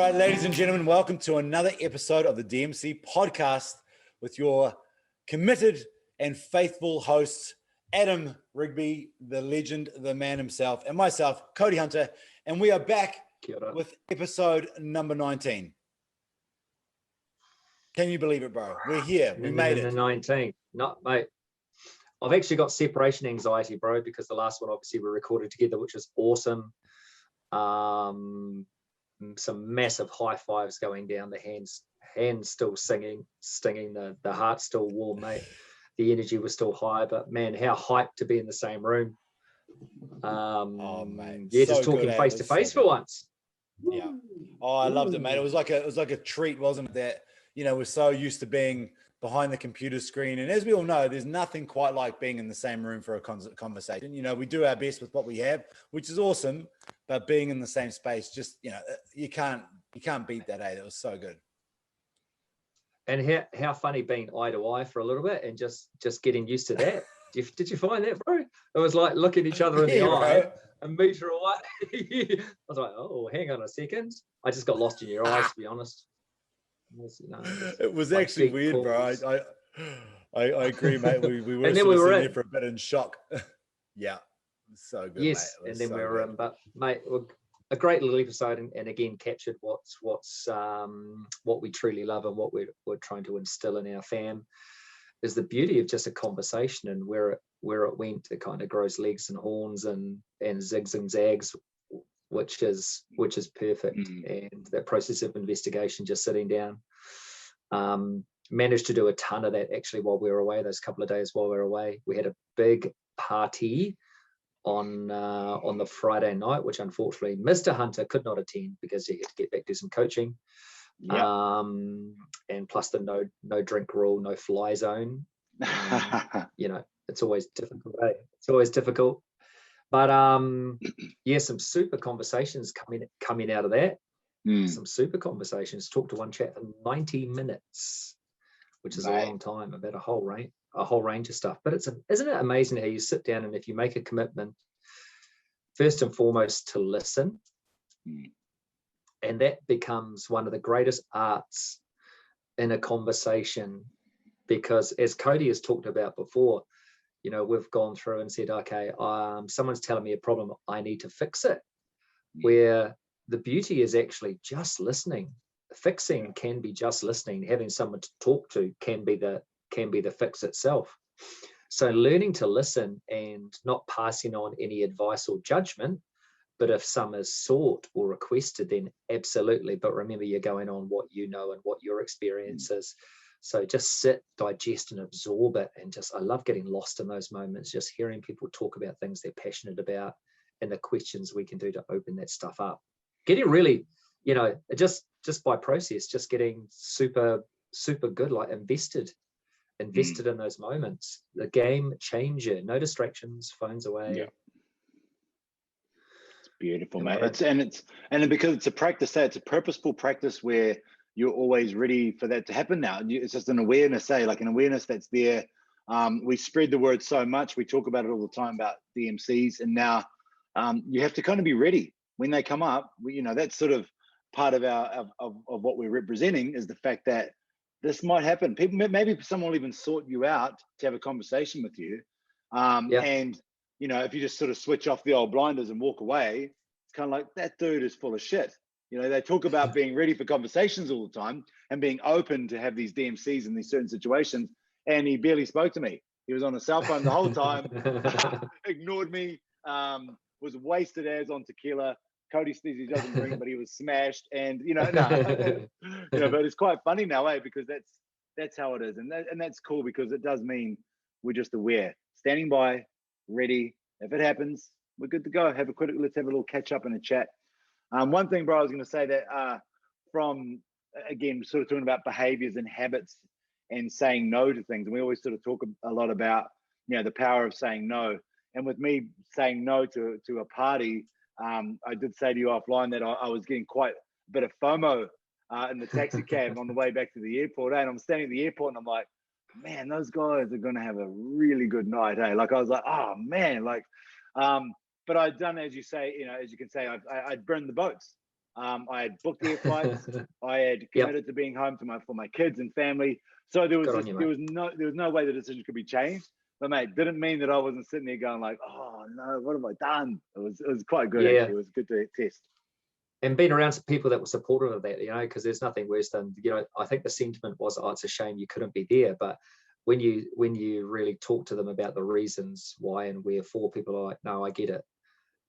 right, ladies and gentlemen, welcome to another episode of the D.M.C Podcast with your committed and faithful hosts, Adam Rigby, the legend, the man himself, and myself, Cody Hunter, and we are back with episode number 19. Can you believe it, bro? We're here. We made it. 19. No, mate. I've actually got separation anxiety, bro, because the last one obviously we recorded together, which was awesome. Some massive high fives going down, the hands still stinging, the heart still warm, mate. The energy was still high, but man, how hyped to be in the same room. Oh man, yeah, so just talking face to face for once. Yeah. Oh, I loved it, mate. It was like a treat, wasn't it? That, you know, we're so used to being behind the computer screen, and as we all know, there's nothing quite like being in the same room for a conversation. You know, we do our best with what we have, which is awesome, but being in the same space, just, you know, you can't beat that. That was so good. And how funny being eye to eye for a little bit and just getting used to that. Did you find that, bro? It was like looking each other in the eye, a meter away. I was like, oh, hang on a second. I just got lost in your eyes, to be honest. It was like actually weird, bro. I agree, mate. We were and sort then of sitting there for a bit in shock. Yeah, so good. Yes, mate. And then so we were in, but mate, a great little episode, and again captured what's what we truly love and what we're trying to instill in our fam is the beauty of just a conversation, and where it went, it kind of grows legs and horns and zigs and zags, which is perfect. And that process of investigation, just sitting down, managed to do a ton of that actually while we were away. Those couple of days while we were away, we had a big party on the Friday night, which unfortunately Mr. Hunter could not attend because he had to get back to some coaching. Yep. And plus the no drink rule, no fly zone. You know, it's always difficult. Eh? It's always difficult. But yeah, some super conversations coming out of that. Some super conversations. Talked to one chap for 90 minutes, which is a long time, about a whole range of stuff. But isn't it amazing how you sit down, and if you make a commitment, first and foremost, to listen, and that becomes one of the greatest arts in a conversation, because as Cody has talked about before, you know, we've gone through and said, okay, someone's telling me a problem, I need to fix it. Where the beauty is actually just listening. Fixing can be just listening. Having someone to talk to can be the fix itself. So learning to listen and not passing on any advice or judgment, but if some is sought or requested, then absolutely. But remember, you're going on what you know and what your experience is. So just sit, digest and absorb it. And I love getting lost in those moments, just hearing people talk about things they're passionate about and the questions we can do to open that stuff up. Getting really, you know, just by process, just getting super, super good, like invested in those moments. The game changer, no distractions, phones away. Yeah. It's beautiful, mate. And because it's a practice, it's a purposeful practice where you're always ready for that to happen now. It's just an awareness, like an awareness that's there. We spread the word so much. We talk about it all the time about DMCs, and now you have to kind of be ready when they come up. You know, that's sort of part of of what we're representing, is the fact that this might happen. Maybe someone will even sort you out to have a conversation with you. And, you know, if you just sort of switch off the old blinders and walk away, it's kind of like, that dude is full of shit. You know, they talk about being ready for conversations all the time and being open to have these DMCs in these certain situations. And he barely spoke to me. He was on a cell phone the whole time, ignored me, was wasted as on tequila. Cody says he doesn't drink, but he was smashed. And, you know, you know, but it's quite funny now, because that's how it is. And that's cool, because it does mean we're just aware, standing by, ready. If it happens, we're good to go. Let's have a little catch up and a chat. One thing, bro, I was going to say that from, again, sort of talking about behaviors and habits and saying no to things. And we always sort of talk a lot about, you know, the power of saying no. And with me saying no to a party, I did say to you offline that I was getting quite a bit of FOMO in the taxi cab on the way back to the airport. And I'm standing at the airport and I'm like, man, those guys are going to have a really good night. Like, I was like, oh man, like, but I'd done, as you say, you know, as you can say, I'd burned the boats. I had booked air flights. I had committed to being home for my kids and family. So there was no way the decision could be changed. But mate, didn't mean that I wasn't sitting there going like, oh no, what have I done? It was quite good actually. It was good to test. And being around some people that were supportive of that, because there's nothing worse than, I think the sentiment was, oh, it's a shame you couldn't be there. But when you really talk to them about the reasons why and wherefore, people are like, no, I get it.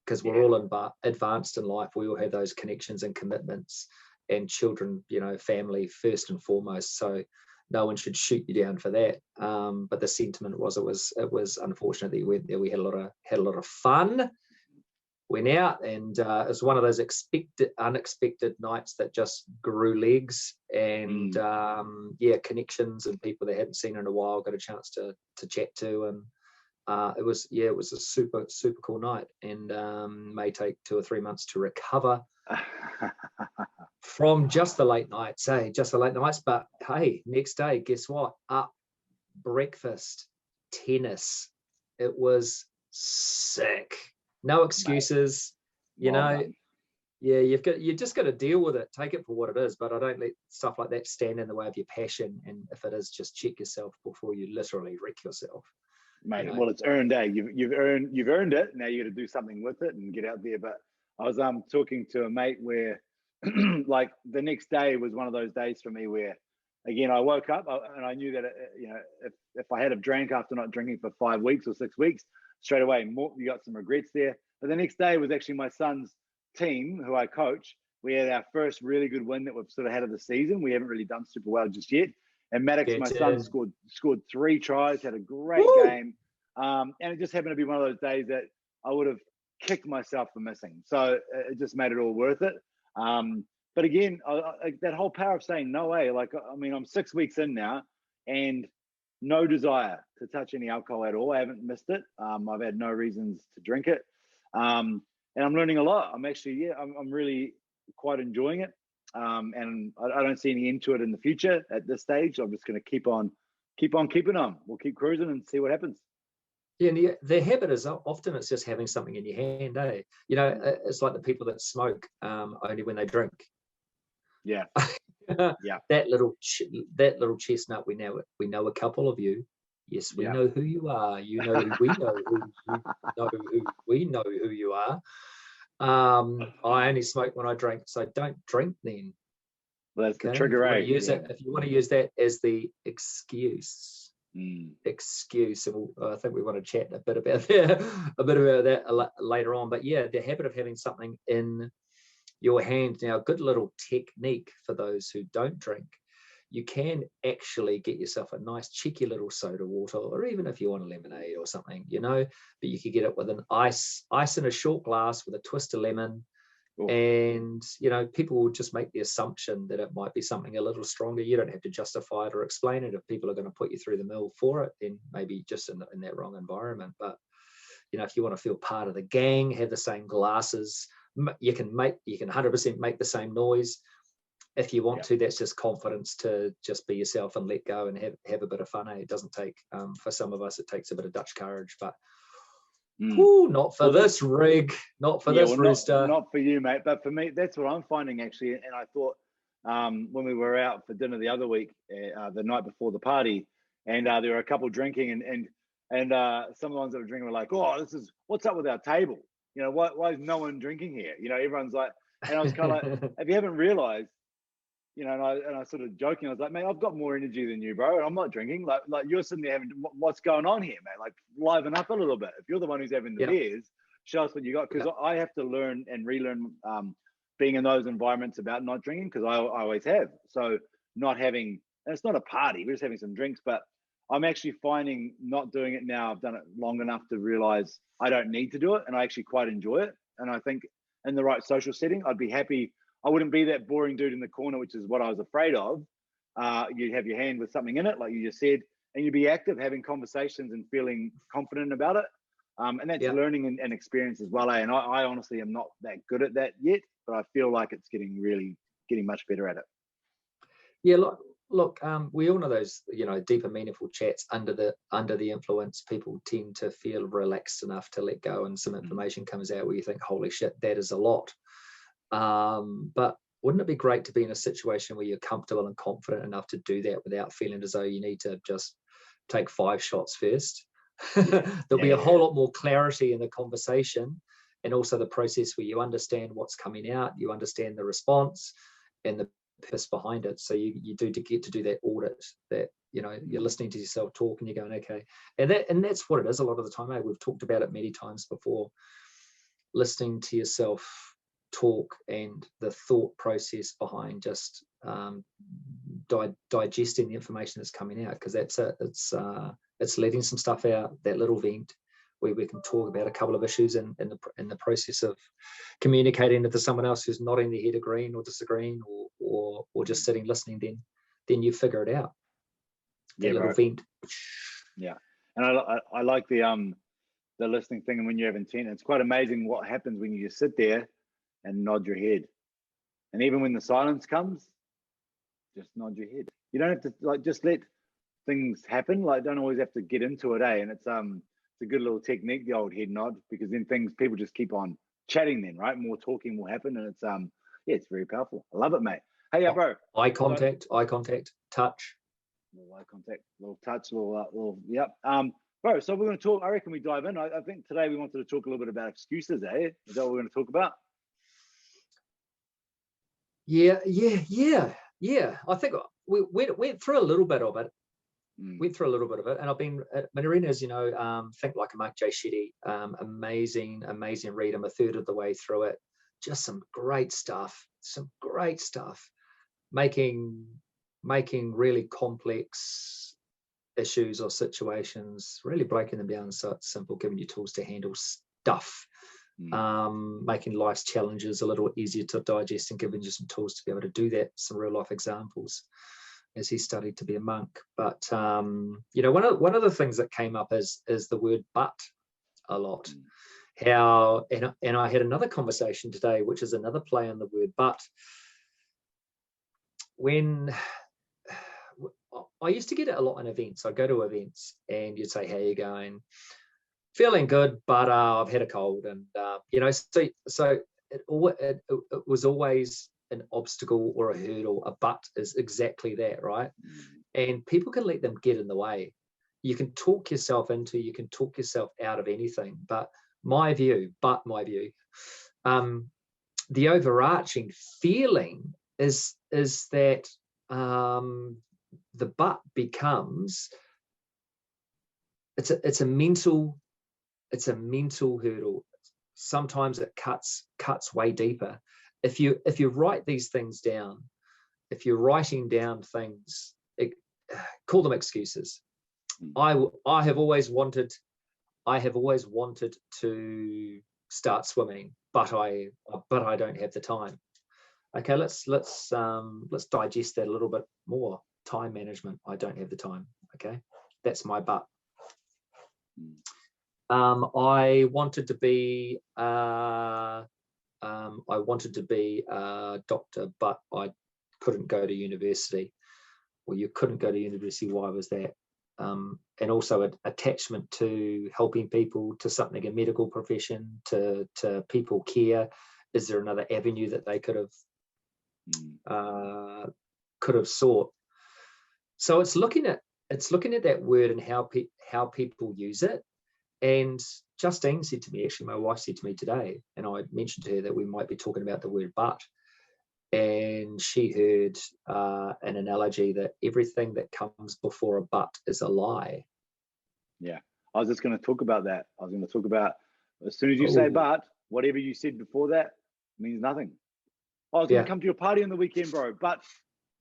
Because we're all advanced in life. We all have those connections and commitments and children, family first and foremost. So no one should shoot you down for that. But the sentiment was, it was unfortunate that we went there. We had a lot of fun. Went out, and it was one of those unexpected nights that just grew legs and connections and people they hadn't seen in a while got a chance to chat to, and it was a super cool night, and may take 2 or 3 months to recover from just the late nights. But hey, next day, guess what? Up, breakfast, tennis. It was sick. No excuses, you just got to deal with it, take it for what it is. But I don't let stuff like that stand in the way of your passion. And if it is, just check yourself before you literally wreck yourself. Mate, well, it's earned, eh? You've earned it. Now you got to do something with it and get out there. But I was talking to a mate where, like, the next day was one of those days for me where, again, I woke up and I knew that if I had a drank after not drinking for 5 weeks or 6 weeks, straight away, you got some regrets there. But the next day was actually my son's team, who I coach. We had our first really good win that we've sort of had of the season. We haven't really done super well just yet. And Maddox, my son, scored 3 tries, had a great game. And it just happened to be one of those days that I would have kicked myself for missing. So it just made it all worth it. But again, that whole power of saying no way, like, I mean, I'm 6 weeks in now and no desire to touch any alcohol at all. I haven't missed it. I've had no reasons to drink it. And I'm learning a lot. I'm actually, I'm really quite enjoying it. And I don't see any end to it in the future at this stage. I'm just going to keep on keeping on. We'll keep cruising and see what happens. Yeah, and the habit is often it's just having something in your hand, eh? It's like the people that smoke only when they drink. Yeah. Yeah. That little chestnut. We know a couple of you. Yes, we know who you are. You know who we know who we know who you are. I only smoke when I drink, so don't drink then. Well, that's the trigger, eh? If you want to use that as the excuse, and I think we want to chat a bit about that later on. But yeah, the habit of having something in your hand. Now, a good little technique for those who don't drink. You can actually get yourself a nice cheeky little soda water, or even if you want a lemonade or something, but you could get it with an ice in a short glass with a twist of lemon. Ooh. And, people will just make the assumption that it might be something a little stronger. You don't have to justify it or explain it. If people are going to put you through the mill for it, then maybe just in that wrong environment. But, if you want to feel part of the gang, have the same glasses, you can 100% make the same noise. If you want to, that's just confidence to just be yourself and let go and have a bit of fun. It doesn't take, for some of us, it takes a bit of Dutch courage, but not for this rig, not for this rooster. Not for you, mate, but for me, that's what I'm finding actually. And I thought when we were out for dinner the other week, the night before the party, and there were a couple drinking, and some of the ones that were drinking were like, "Oh, what's up with our table? Why is no one drinking here?" Everyone's like, and I was kind of like, if you haven't realized. And I sort of joking, I was like, mate, I've got more energy than you, bro. And I'm not drinking. Like you're sitting there having, what's going on here, mate? Like liven up a little bit. If you're the one who's having the beers, show us what you got. Because I have to learn and relearn being in those environments about not drinking, because I always have. So not having, and it's not a party, we're just having some drinks, but I'm actually finding not doing it now. I've done it long enough to realize I don't need to do it. And I actually quite enjoy it. And I think in the right social setting, I'd be happy. I wouldn't be that boring dude in the corner, which is what I was afraid of. You'd have your hand with something in it, like you just said, and you'd be active, having conversations and feeling confident about it. And that's learning and experience as well. And I honestly am not that good at that yet, but I feel like it's getting much better at it. Yeah, look, we all know those, deeper, meaningful chats under the influence. People tend to feel relaxed enough to let go, and some information comes out where you think, holy shit, that is a lot. But wouldn't it be great to be in a situation where you're comfortable and confident enough to do that without feeling as though you need to just take 5 shots first? There'll be a whole lot more clarity in the conversation, and also the process where you understand what's coming out, you understand the response and the purpose behind it. So you do to get to do that audit, that you're listening to yourself talk and you're going, okay, and that's what it is a lot of the time. We've talked about it many times before, listening to yourself talk and the thought process behind just digesting the information that's coming out, because it's letting some stuff out, that little vent where we can talk about a couple of issues in the process of communicating it to someone else who's nodding their head agreeing or disagreeing or just sitting listening. Then you figure it out. That little vent. Yeah, and I like the listening thing, and when you have intent, it's quite amazing what happens when you just sit there and nod your head, and even when the silence comes, just nod your head. You don't have to just let things happen. Don't always have to get into it, and it's a good little technique, the old head nod, because then people just keep on chatting. Then more talking will happen, and it's it's very powerful. I love it, mate. Hey, bro. Eye contact, touch. Little eye contact, little touch, little yep. Bro, so we're going to talk. I reckon we dive in. I think today we wanted to talk a little bit about excuses, eh? Is that what we're going to talk about? Yeah. I think we went through a little bit of it. And I've been at Marina's, Think Like a Mark J. Shetty, amazing read. I'm a third of the way through it. Just some great stuff, making really complex issues or situations, really breaking them down so it's simple, giving you tools to handle stuff, making life's challenges a little easier to digest and giving you some tools to be able to do that, some real life examples as he studied to be a monk. But one of the things that came up is the word but a lot. How and I had another conversation today, which is another play on the word but. When I used to get it a lot in events, I'd go to events and you'd say, "How you going?" "Feeling good, but I've had a cold," and so it was always an obstacle or a hurdle. A but is exactly that, right? And people can let them get in the way. You can talk yourself you can talk yourself out of anything. But my view, the overarching feeling is that the but becomes it's a mental hurdle. Sometimes it cuts way deeper. If you write these things down, if you're writing down things, call them excuses. I have always wanted to start swimming, but I don't have the time. Okay, let's digest that a little bit more. Time management. I don't have the time. Okay, that's my but. I wanted to be a doctor, but I couldn't go to university. Well, you couldn't go to university. Why was that? And also an attachment to helping people, to something, a medical profession, to people care. Is there another avenue that they could have sought? So it's looking at that word and how people use it. And Justine said to me, actually, my wife said to me today, and I mentioned to her that we might be talking about the word but, and she heard an analogy that everything that comes before a but is a lie. Yeah, I was just going to talk about that. I was going to talk about, as soon as you say but, whatever you said before that means nothing. I was going to come to your party on the weekend, bro, but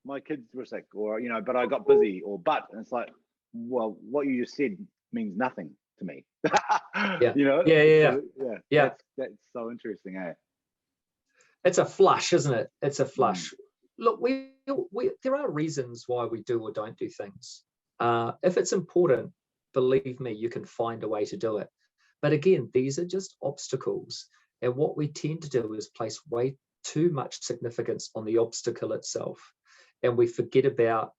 my kids were sick, or but I got busy, or but, and it's like, well, what you just said means nothing to me. Yeah. That's so interesting, eh? It's a flush, isn't it? It's a flush. Look, we there are reasons why we do or don't do things. If it's important, believe me, you can find a way to do it. But again, these are just obstacles, and what we tend to do is place way too much significance on the obstacle itself, and we forget about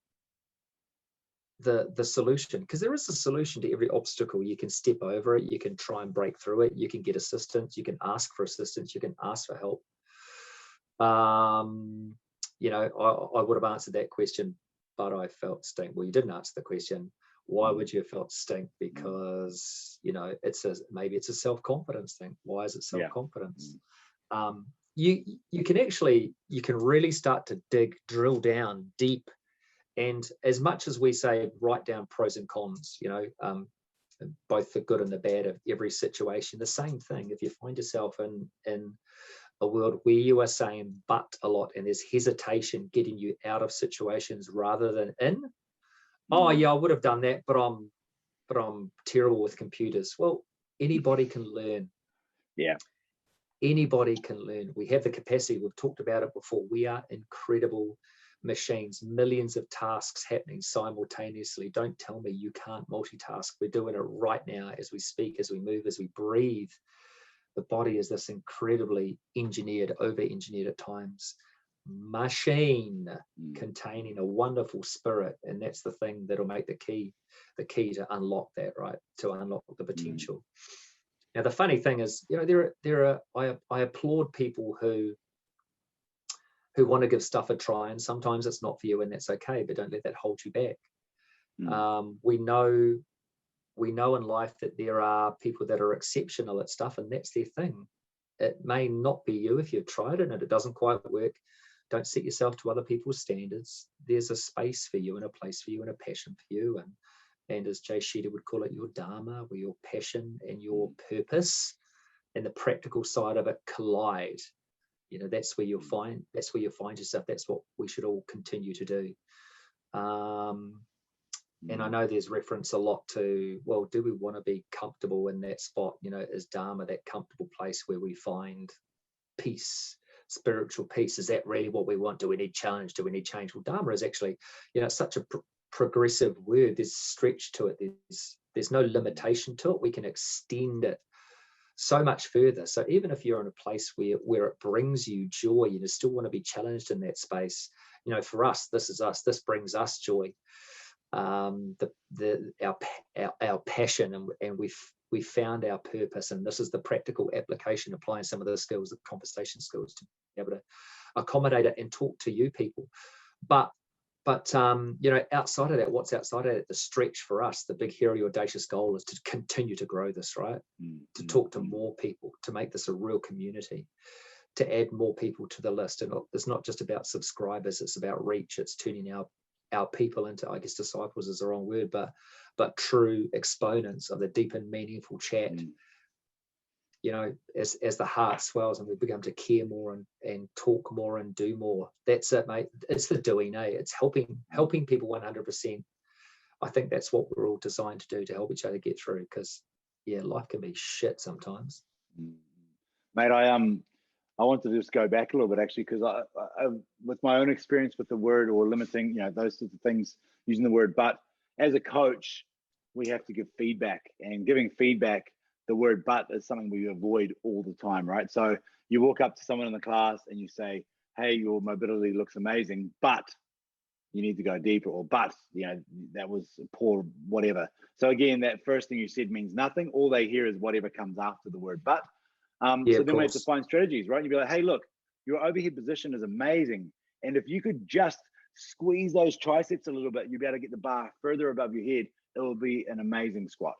the solution, because there is a solution to every obstacle. You can step over it, you can try and break through it, you can get assistance, you can ask for assistance, you can ask for help. You know, I would have answered that question, but I felt stink. Well, you didn't answer the question. Why would you have felt stink? Because, you know, maybe it's a self-confidence thing. Why is it self-confidence? You can really start to drill down deep. And as much as we say, write down pros and cons, you know, both the good and the bad of every situation, the same thing. If you find yourself in a world where you are saying but a lot and there's hesitation getting you out of situations rather than in, oh yeah, I would have done that, but I'm terrible with computers. Well, anybody can learn. Yeah. Anybody can learn. We have the capacity. We've talked about it before. We are incredible machines, millions of tasks happening simultaneously. Don't tell me you can't multitask. We're doing it right now as we speak, as we move, as we breathe. The body is this incredibly over-engineered at times machine containing a wonderful spirit, and that's the thing that'll make the key to unlock that, right? To unlock the potential. Now, the funny thing is, you know, I applaud people who want to give stuff a try, and sometimes it's not for you, and that's okay, but don't let that hold you back. We know in life that there are people that are exceptional at stuff, and that's their thing. It may not be you if you've tried it and it doesn't quite work. Don't set yourself to other people's standards. There's a space for you and a place for you and a passion for you. And as Jay Sheeter would call it, your dharma, where your passion and your purpose and the practical side of it collide. You know, that's where you'll find yourself. That's what we should all continue to do. And I know there's reference a lot to, well, do we want to be comfortable in that spot? You know, is dharma that comfortable place where we find peace, spiritual peace? Is that really what we want? Do we need challenge? Do we need change? Well, dharma is actually, you know, such a progressive word. There's stretch to it. There's no limitation to it. We can extend it so much further. So even if you're in a place where it brings you joy, you still want to be challenged in that space. You know, for us, this brings us joy. Our passion, and we found our purpose, and this is the practical application, applying some of the skills, the conversation skills, to be able to accommodate it and talk to you people. But you know, outside of that, what's outside of that, the stretch for us, the big hairy audacious goal is to continue to grow this, right? To talk to more people, to make this a real community, to add more people to the list. And it's not just about subscribers, it's about reach. It's turning our people into, I guess disciples is the wrong word, but true exponents of the deep and meaningful chat. You know, as the heart swells and we become to care more and talk more and do more. That's it, mate. It's the doing, eh? It's helping people 100%. I think that's what we're all designed to do, to help each other get through, because yeah, life can be shit sometimes. Mate, I want to just go back a little bit, actually, because I with my own experience with the word, or limiting, you know, those sorts of things, using the word but, as a coach, we have to give feedback, and giving feedback, the word but is something we avoid all the time, right? So you walk up to someone in the class and you say, hey, your mobility looks amazing, but you need to go deeper, or but, you know, that was poor, whatever. So again, that first thing you said means nothing. All they hear is whatever comes after the word but. So then we have to find strategies, right? You'd be like, hey, look, your overhead position is amazing. And if you could just squeeze those triceps a little bit, you'll be able to get the bar further above your head. It will be an amazing squat.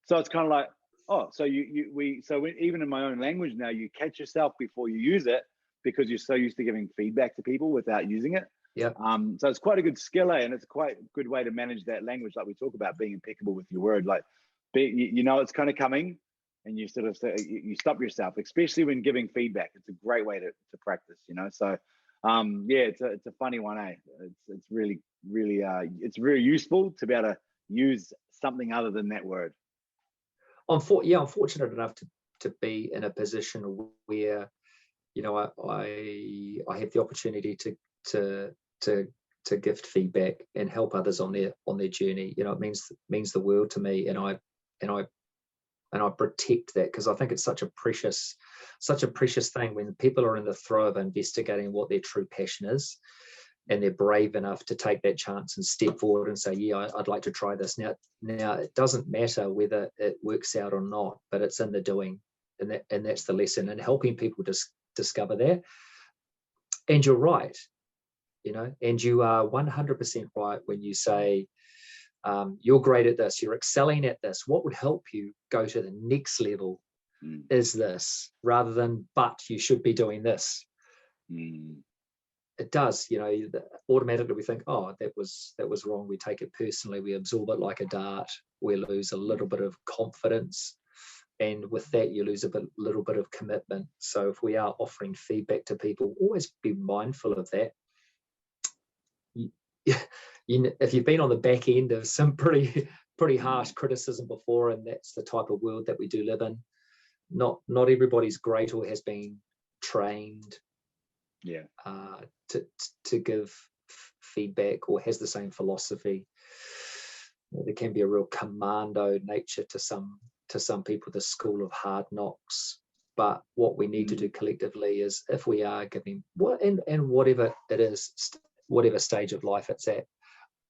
So it's kind of like, oh, so even in my own language now, you catch yourself before you use it, because you're so used to giving feedback to people without using it. Yeah. So it's quite a good skill, and it's quite a good way to manage that language, like we talk about being impeccable with your word. Like, you know, it's kind of coming, and you sort of you stop yourself, especially when giving feedback. It's a great way to practice, you know. So yeah, it's a funny one, eh? It's really it's very useful to be able to use something other than that word. I'm fortunate enough to be in a position where, you know, I have the opportunity to gift feedback and help others on their journey. You know, it means the world to me, and I protect that, because I think it's such a precious thing when people are in the throw of investigating what their true passion is, and they're brave enough to take that chance and step forward and say, yeah, I'd like to try this. Now it doesn't matter whether it works out or not, but it's in the doing, and that's the lesson, and helping people discover that. And you're right, and you are 100% right when you say you're great at this, you're excelling at this. What would help you go to the next level is this, rather than, but you should be doing this. It does, automatically we think, oh, that was wrong. We take it personally. We absorb it like a dart. We lose a little bit of confidence. And with that, you lose little bit of commitment. So if we are offering feedback to people, always be mindful of that. If you've been on the back end of some pretty harsh criticism before, and that's the type of world that we do live in, not everybody's great or has been trained to give feedback or has the same philosophy. There can be a real commando nature to some people, the school of hard knocks. But what we need to do collectively is, if we are giving and whatever it is, whatever stage of life it's at,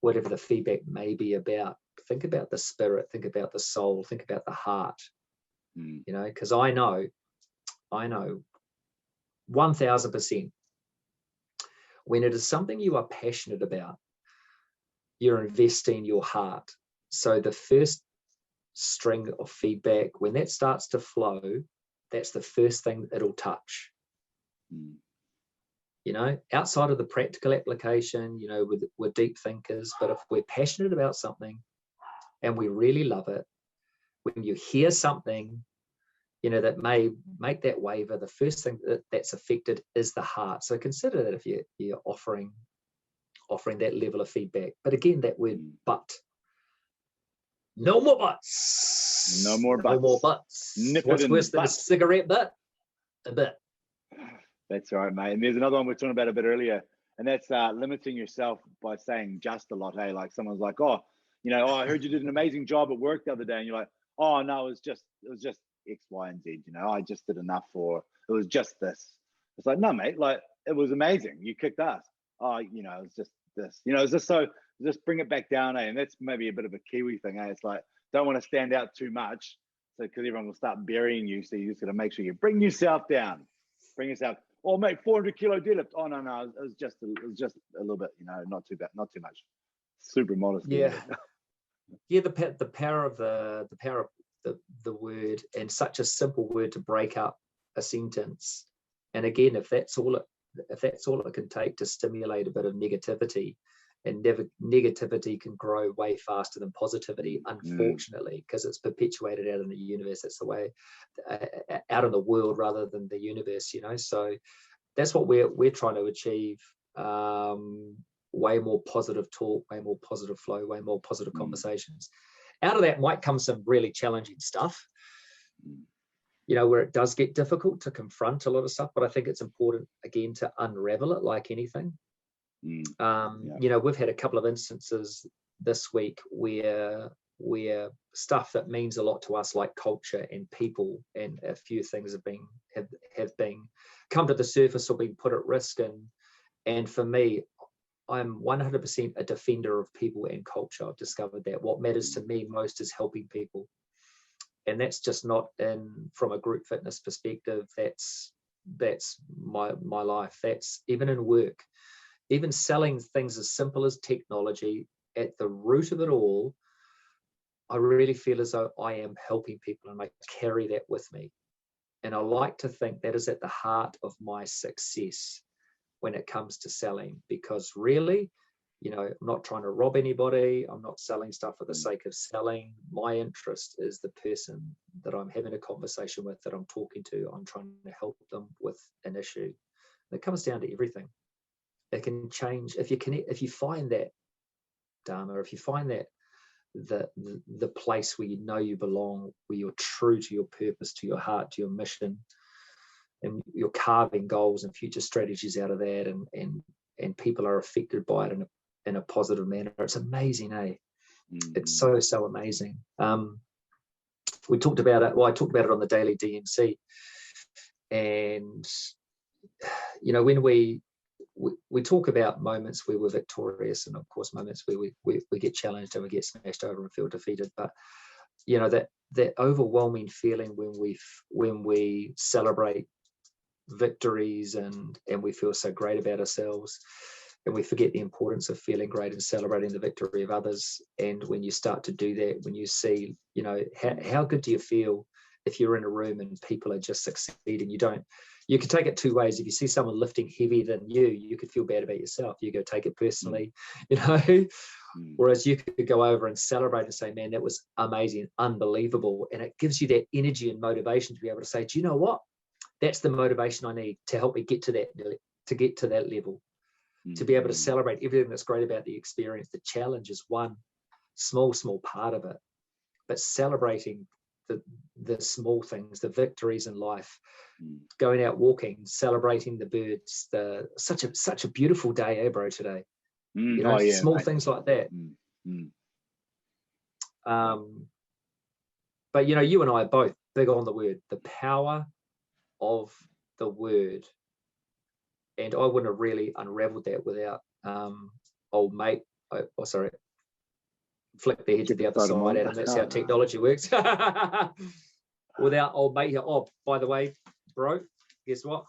whatever the feedback may be about, think about the spirit, think about the soul, think about the heart. Because I know 1000%, when it is something you are passionate about, you're investing your heart. So the first string of feedback, when that starts to flow, that's the first thing it'll touch. Outside of the practical application, we're deep thinkers, but if we're passionate about something and we really love it, when you hear something, that may make that waver, the first thing that's affected is the heart. So consider that if you're offering that level of feedback. But again, that word but. No more buts. No more buts. No more buts. What's worse than a cigarette butt? A bit. That's right, mate. And there's another one we were talking about a bit earlier, and that's limiting yourself by saying just a lot. Hey, like someone's like, oh, I heard you did an amazing job at work the other day, and you're like, oh no, it was just X, Y, and Z. I just did enough for. It was just this. It's like, no, mate. Like, it was amazing. You kicked ass. Oh, it was just this. It's just so. Just bring it back down, and that's maybe a bit of a Kiwi thing. It's like, don't want to stand out too much, so because everyone will start burying you. So you just got to make sure you bring yourself down. Bring yourself. Oh, mate, 400 kilo deadlift. Oh no, it was just a little bit. Not too bad, not too much. Super modest. Yeah, the power of the word, and such a simple word to break up a sentence. And again, if that's all it can take to stimulate a bit of negativity. And negativity can grow way faster than positivity, unfortunately, because it's perpetuated out in the universe. That's the way, out in the world rather than the universe, So that's what we're trying to achieve. Way more positive talk, way more positive flow, way more positive conversations. Out of that might come some really challenging stuff, where it does get difficult to confront a lot of stuff. But I think it's important, again, to unravel it like anything. We've had a couple of instances this week where stuff that means a lot to us, like culture and people, and a few things have been come to the surface or been put at risk. And for me, I'm 100% a defender of people and culture. I've discovered that what matters to me most is helping people, and that's just not from a group fitness perspective. That's my life. That's even in work. Even selling things as simple as technology, at the root of it all, I really feel as though I am helping people, and I carry that with me. And I like to think that is at the heart of my success when it comes to selling, because really, I'm not trying to rob anybody. I'm not selling stuff for the sake of selling. My interest is the person that I'm having a conversation with, that I'm talking to. I'm trying to help them with an issue. And it comes down to everything. It can change if you find that Dharma, if you find that the place where you belong, where you're true to your purpose, to your heart, to your mission, and you're carving goals and future strategies out of that, and people are affected by it in a positive manner. It's amazing, eh? It's so amazing. We talked about it. Well, I talked about it on the daily D.M.C, and when we talk about moments where we're victorious, and of course moments where we get challenged and we get smashed over and feel defeated, but that overwhelming feeling when we celebrate victories and we feel so great about ourselves, and we forget the importance of feeling great and celebrating the victory of others. And when you start to do that, when you see, you know, how good do you feel if you're in a room and people are just succeeding? You can take it two ways. If you see someone lifting heavier than you could feel bad about yourself. You go take it personally, you know. Whereas you could go over and celebrate and say, man, that was amazing, unbelievable. And it gives you that energy and motivation to be able to say, do you know what? That's the motivation I need to help me get to that level, to be able to celebrate everything that's great about the experience. The challenge is one small part of it, but celebrating the small things, the victories in life, going out walking, celebrating the birds, such a beautiful day, bro, today. You know, small things like that. But you know, you and I are both big on the word, the power of the word. And I wouldn't have really unraveled that without old mate. Flick their head to the other side, Adam. That's how technology works. Without old mate here. Oh, by the way, bro, guess what?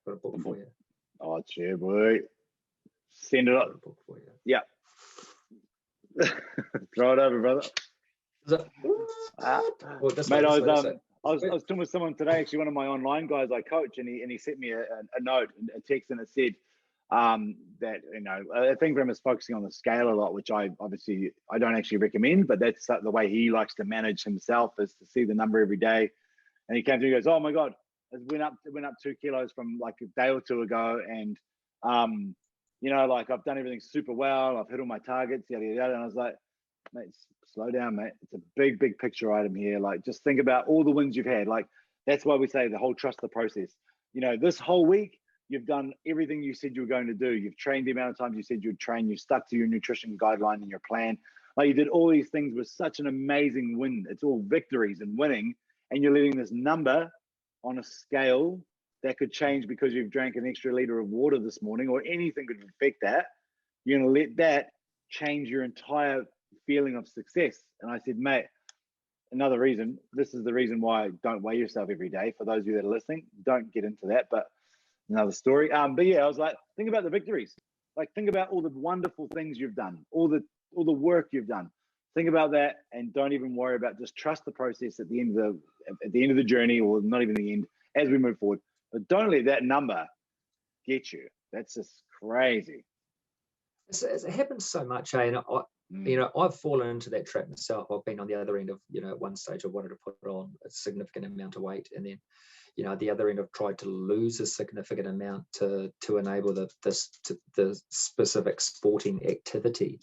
Got a book for you. Oh, it's here, boy. Send it up. Yeah. Throw it over, brother. Mate, I was talking with someone today, actually one of my online guys I coach, and he sent me a note, a text, and it said that, you know, a thing for him is focusing on the scale a lot, which I don't actually recommend, but that's the way he likes to manage himself, is to see the number every day. And he came through and goes, oh my God, it went up 2 kilos from like a day or two ago, and you know, like I've done everything super well, I've hit all my targets, yada yada. And I was like, mate, slow down, mate. It's a big picture item here. Like, just think about all the wins you've had. Like, that's why we say the whole trust the process. You know, this whole week you've done everything you said you were going to do. You've trained the amount of times you said you'd train. You stuck to your nutrition guideline and your plan. Like, you did all these things with such an amazing win. It's all victories and winning, and you're letting this number on a scale that could change because you've drank an extra liter of water this morning, or anything could affect that. You're going to let that change your entire feeling of success. And I said, mate, another reason, this is the reason why I don't weigh yourself every day. For those of you that are listening, don't get into that, but another story. But yeah, I was like, think about the victories. Like, think about all the wonderful things you've done, all the work you've done. Think about that, and don't even worry about, just trust the process at the end of the journey, or not even the end, as we move forward. But don't let that number get you. That's just crazy. It happens so much, and you know, I've fallen into that trap myself. I've been on the other end of, you know, at one stage I wanted to put on a significant amount of weight, and then, you know, at the other end I've tried to lose a significant amount to enable the specific sporting activity.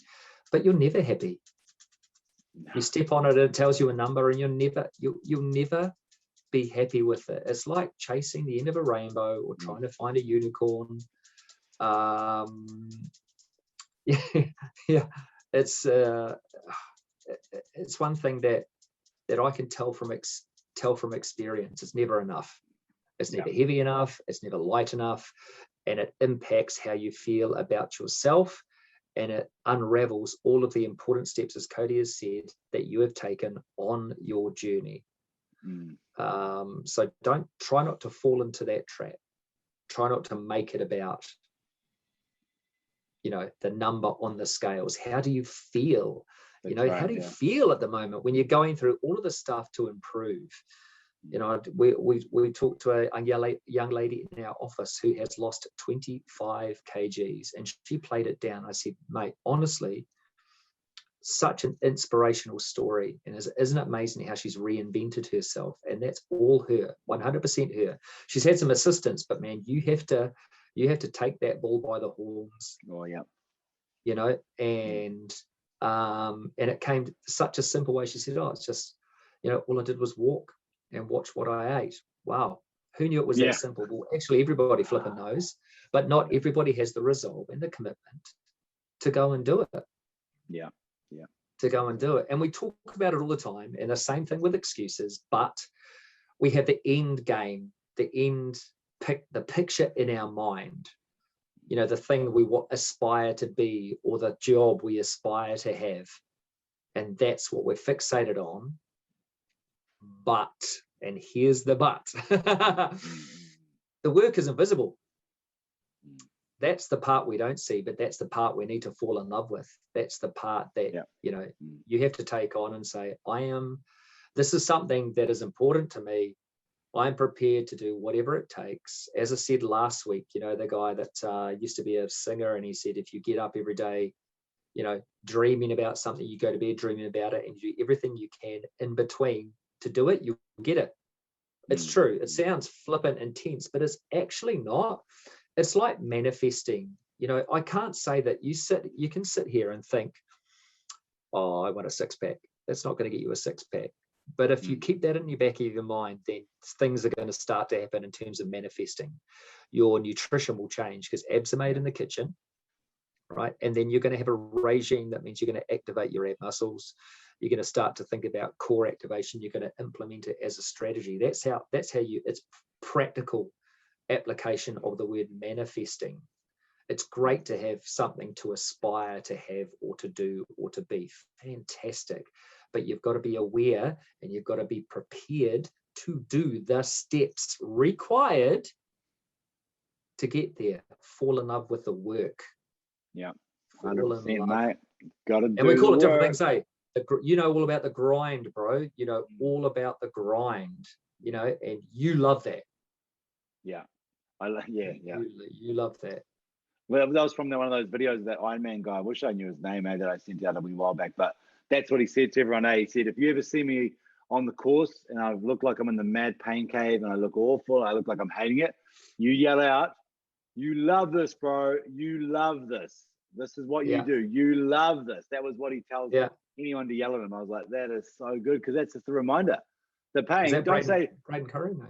But you're never happy. You step on it, it tells you a number, and you'll never be happy with it. It's like chasing the end of a rainbow or trying to find a unicorn. Yeah. It's one thing that I can tell from experience. It's never enough. It's never heavy enough. It's never light enough, and it impacts how you feel about yourself, and it unravels all of the important steps, as Cody has said, that you have taken on your journey. So try not to fall into that trap. Try not to make it about, you know, the number on the scales. How do you feel? You know, how do you feel at the moment when you're going through all of the stuff to improve? You know, we talked to a young lady in our office who has lost 25 kgs, and she played it down. I said, mate, honestly, such an inspirational story. And isn't it amazing how she's reinvented herself? And that's all her, 100% her. She's had some assistance, but man, you have to take that bull by the horns. Oh yeah. You know, and it came such a simple way. She said, oh, it's just, you know, all I did was walk and watch what I ate. Wow. Who knew it was that simple? Well, actually everybody flipping knows, but not everybody has the resolve and the commitment to go and do it. Yeah. To go and do it. And we talk about it all the time, and the same thing with excuses, but we have the end game, the picture in our mind, you know, the thing we aspire to be, or the job we aspire to have. And that's what we're fixated on. But And here's the but. The work is invisible. That's the part we don't see, but that's the part we need to fall in love with. That's the part that, you have to take on and say, this is something that is important to me. I'm prepared to do whatever it takes. As I said last week, the guy that used to be a singer, and he said, if you get up every day, dreaming about something, you go to bed dreaming about it, and you do everything you can in between to do it, you get it. It's true. It sounds flippant, intense, but it's actually not. It's like manifesting. I can't say that you can sit here and think, oh, I want a six-pack. That's not going to get you a six-pack. But if you keep that in your back of your mind, then things are going to start to happen in terms of manifesting. Your nutrition will change because abs are made in the kitchen, right? And then you're going to have a regime that means you're going to activate your ab muscles. You're going to start to think about core activation. You're going to implement it as a strategy. That's how it's practical application of the word manifesting. It's great to have something to aspire to have or to do or to be. Fantastic. But you've got to be aware and you've got to be prepared to do the steps required to get there. Fall in love with the work. Yeah, 100%, mate. Got to do. And we call it different work. things, eh? All about the grind, bro. All about the grind. And you love that. Yeah, You love that. Well, that was from one of those videos, that Iron Man guy. I wish I knew his name, that I sent out a wee while back. But that's what he said to everyone. He said, if you ever see me on the course and I look like I'm in the mad pain cave and I look awful, I look like I'm hating it, you yell out, you love this, bro. You love this. This is what you do. You love this. That was what he tells anyone to yell at him. I was like, that is so good, because that's just a reminder. The pain, don't say... Braden Curry, mate?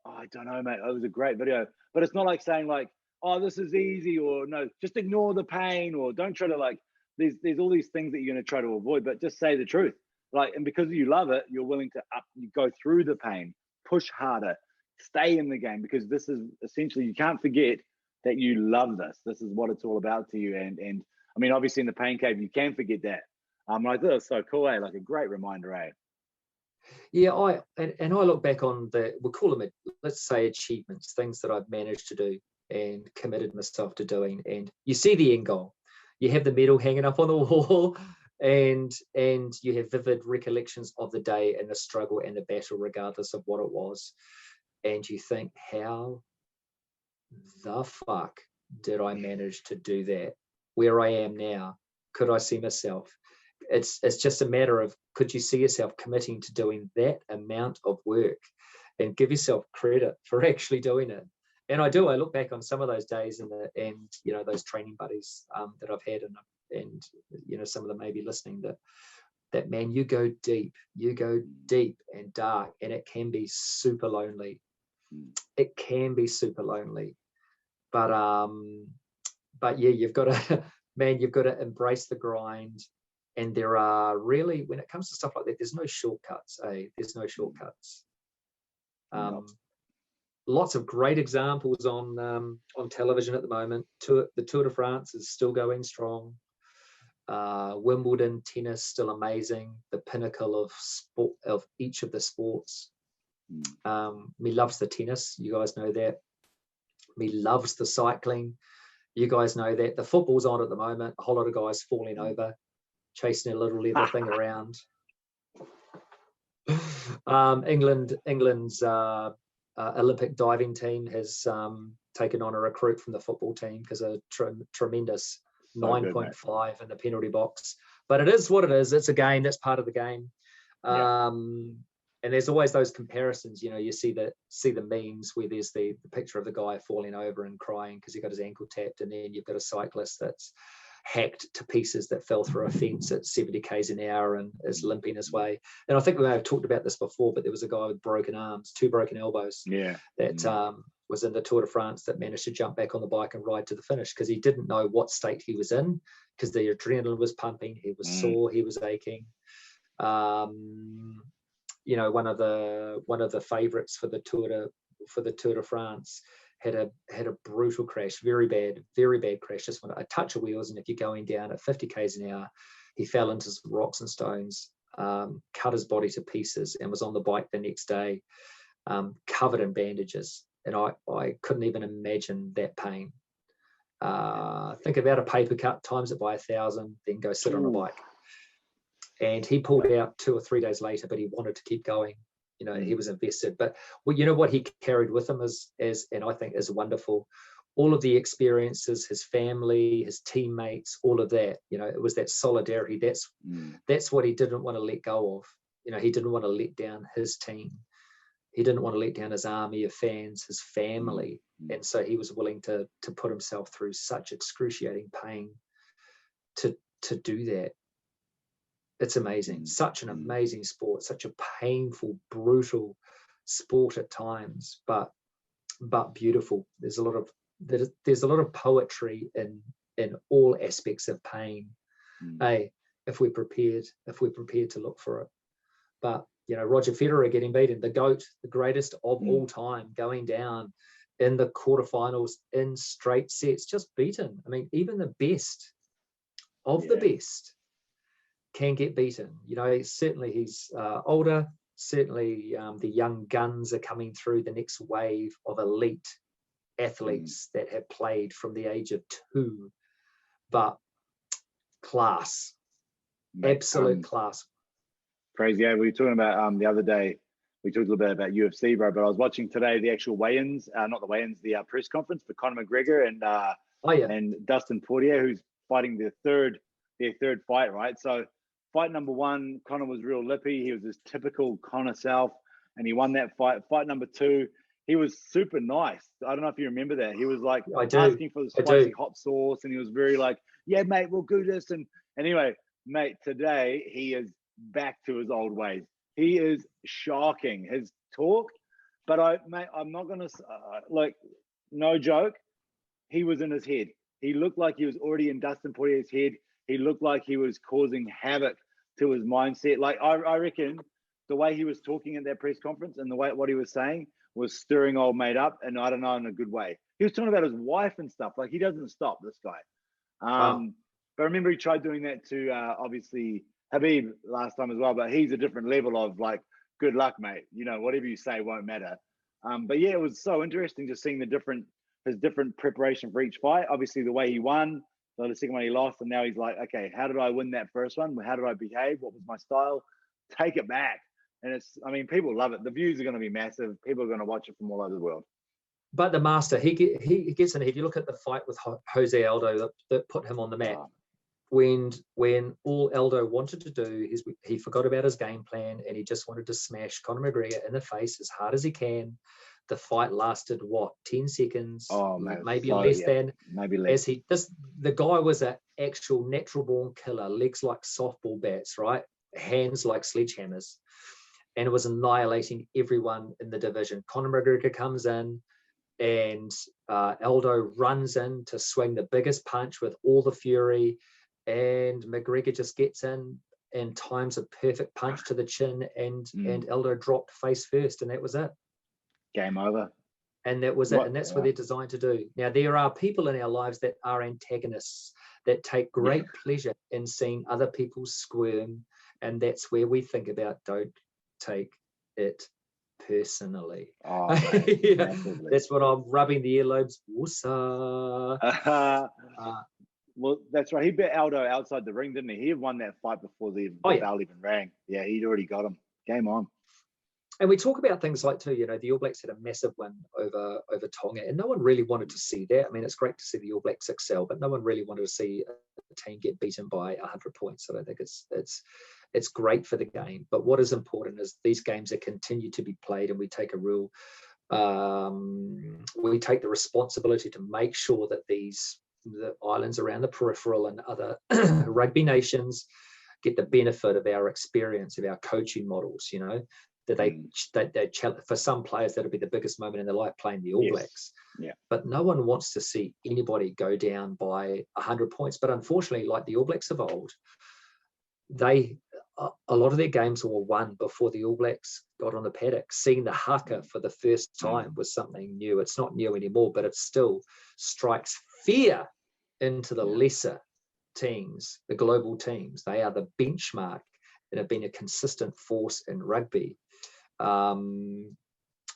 Oh, I don't know, mate. It was a great video. But it's not like saying like, oh, this is easy, or no, just ignore the pain, or don't try to like, there's all these things that you're going to try to avoid, but just say the truth. Like, and because you love it, you're willing to you go through the pain, push harder, stay in the game, because this is essentially, you can't forget that you love this. This is what it's all about to you. And I mean, obviously in the pain cave, you can forget that. Like, this is so cool, like a great reminder, Yeah, I look back on we'll call them, let's say, achievements, things that I've managed to do and committed myself to doing. And you see the end goal. You have the medal hanging up on the wall, and you have vivid recollections of the day and the struggle and the battle, regardless of what it was. And you think, how the fuck did I manage to do that? Where I am now, could I see myself? It's just a matter of, could you see yourself committing to doing that amount of work, and give yourself credit for actually doing it. And I do. I look back on some of those days and those training buddies that I've had, and some of them may be listening, that man, you go deep and dark, and it can be super lonely. It can be super lonely, but yeah, you've got to embrace the grind. And there are really, when it comes to stuff like that, there's no shortcuts. There's no shortcuts. Lots of great examples on television at the moment. The Tour de France is still going strong. Wimbledon tennis still amazing. The pinnacle of sport, of each of the sports. Me loves the tennis. You guys know that. Me loves the cycling. You guys know that. The football's on at the moment. A whole lot of guys falling over, chasing a little leather thing around. England's Olympic diving team has taken on a recruit from the football team because a tremendous 9.5 in the penalty box. But it is what it is. It's a game. That's part of the game. And there's always those comparisons. You see the memes where there's the picture of the guy falling over and crying because he got his ankle tapped, and then you've got a cyclist that's hacked to pieces that fell through a fence at 70 k's an hour and is limping his way. And I think we may have talked about this before, but there was a guy with broken arms, 2 broken elbows, that was in the Tour de France, that managed to jump back on the bike and ride to the finish because he didn't know what state he was in, because the adrenaline was pumping, he was sore, he was aching. One of the favorites for the Tour de France had a brutal crash, very bad crash, just a touch of wheels, and if you're going down at 50 k's an hour, he fell into some rocks and stones, cut his body to pieces, and was on the bike the next day, covered in bandages. And I couldn't even imagine that pain. Think about a paper cut, times it by 1,000, then go sit on a bike. And he pulled out 2 or 3 days later, but he wanted to keep going. You know, he was invested. But you know what he carried with him is, and I think is wonderful, all of the experiences, his family, his teammates, all of that. You know, it was that solidarity. That's what he didn't want to let go of. You know, he didn't want to let down his team. He didn't want to let down his army of fans, his family. And so he was willing to put himself through such excruciating pain to do that. It's amazing. Such an amazing sport, such a painful, brutal sport at times, but beautiful. There's a lot of poetry in all aspects of pain. If we're prepared to look for it. But you know, Roger Federer getting beaten, the GOAT, the greatest of all time, going down in the quarterfinals in straight sets, just beaten. I mean, even the best of the best can get beaten. You know, certainly he's older. Certainly the young guns are coming through, the next wave of elite athletes that have played from the age of 2. But class, absolute class. Crazy. Yeah, we were talking about the other day, we talked a little bit about UFC, bro, but I was watching today the actual weigh-ins, not the weigh-ins, the press conference for Conor McGregor and Dustin Poirier, who's fighting their third fight, right? So fight number 1, Conor was real lippy. He was his typical Conor self, and he won that fight. Fight number 2, he was super nice. I don't know if you remember that. He was like asking for the spicy hot sauce, and he was very like, yeah, mate, we'll do this. And anyway, mate, today he is back to his old ways. He is shocking, his talk. But I'm not gonna like, no joke, he was in his head. He looked like he was already in Dustin Poirier's head. He looked like he was causing havoc to his mindset. Like I reckon the way he was talking at that press conference and the way what he was saying was stirring old mate up, and I don't know, in a good way. He was talking about his wife and stuff. Like, he doesn't stop, this guy. But I remember he tried doing that to obviously Habib last time as well, but he's a different level of like, good luck, mate. You know, whatever you say won't matter. But yeah, it was so interesting just seeing his different preparation for each fight. Obviously, the way he won, so the second one he lost, and now he's like, okay, how did I win that first one? How did I behave? What was my style? Take it back. And I mean, people love it. The views are going to be massive. People are going to watch it from all over the world. But the master, he gets in. If you look at the fight with Jose Aldo that put him on the map, when all Aldo wanted to do is he forgot about his game plan, and he just wanted to smash Conor McGregor in the face as hard as he can. The fight lasted 10 seconds, maybe less. The guy was an actual natural born killer, legs like softball bats, right? Hands like sledgehammers, and it was annihilating everyone in the division. Conor McGregor comes in, and Aldo runs in to swing the biggest punch with all the fury, and McGregor just gets in and times a perfect punch to the chin, and Aldo dropped face first, and that was it. Game over. And that was it. And that's what they're designed to do. Now, there are people in our lives that are antagonists that take great pleasure in seeing other people squirm, and that's where we think about, don't take it personally. That's what I'm rubbing the earlobes. Well, that's right. He beat Aldo outside the ring, didn't he? He had won that fight before the bell even rang. Yeah, he'd already got him. Game on. And we talk about things like, too, you know, the All Blacks had a massive win over Tonga, and no one really wanted to see that. I mean, it's great to see the All Blacks excel, but no one really wanted to see a team get beaten by 100 points. I don't think it's great for the game. But what is important is these games are continue to be played, and we take the responsibility to make sure that the islands around the peripheral and other rugby nations get the benefit of our experience, of our coaching models, you know, that they for some players, that'll be the biggest moment in their life, playing the All Blacks. Yeah. But no one wants to see anybody go down by 100 points. But unfortunately, like the All Blacks of old, a lot of their games were won before the All Blacks got on the paddock. Seeing the haka for the first time was something new. It's not new anymore, but it still strikes fear into the lesser teams, the global teams. They are the benchmark, and have been a consistent force in rugby.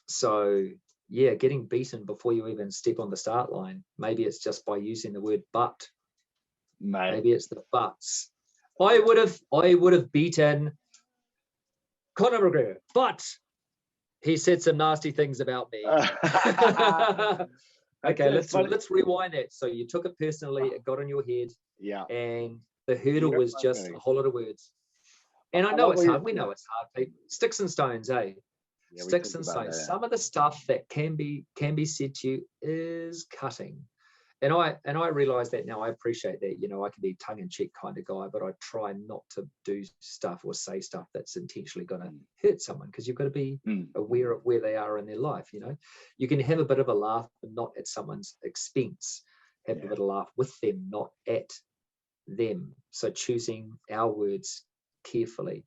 So yeah, getting beaten before you even step on the start line. Maybe it's just by using the word but. Mate. Maybe it's the buts. I would have beaten Conor McGregor, but he said some nasty things about me. Okay, let's rewind that. So you took it personally, it got in your head, and the hurdle was just a whole lot of words. And I know it's hard. We know it's hard, people. Sticks and stones, eh? Yeah, sticks and stones. Some of the stuff that can be said to you is cutting. And I realize that now. I appreciate that. You know, I can be a tongue-in-cheek kind of guy, but I try not to do stuff or say stuff that's intentionally going to hurt someone, because you've got to be aware of where they are in their life. You know, you can have a bit of a laugh, but not at someone's expense. Have a bit of a laugh with them, not at them. So choosing our words carefully.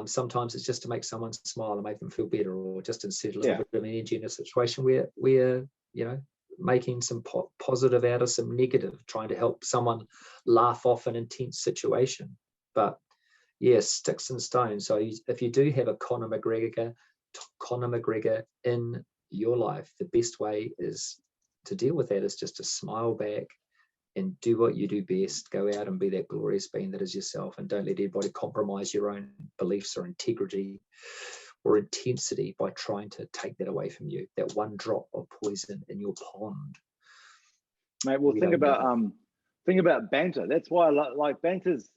Sometimes it's just to make someone smile and make them feel better, or just instead a little bit of energy in a situation where we're, you know, making some positive out of some negative, trying to help someone laugh off an intense situation. But yes, sticks and stones. So if you do have a Conor McGregor in your life, the best way is to deal with that is just to smile back and do what you do best. Go out and be that glorious being that is yourself, and don't let anybody compromise your own beliefs or integrity or intensity by trying to take that away from you, that one drop of poison in your pond. Mate, well, think about banter. That's why I like banter's,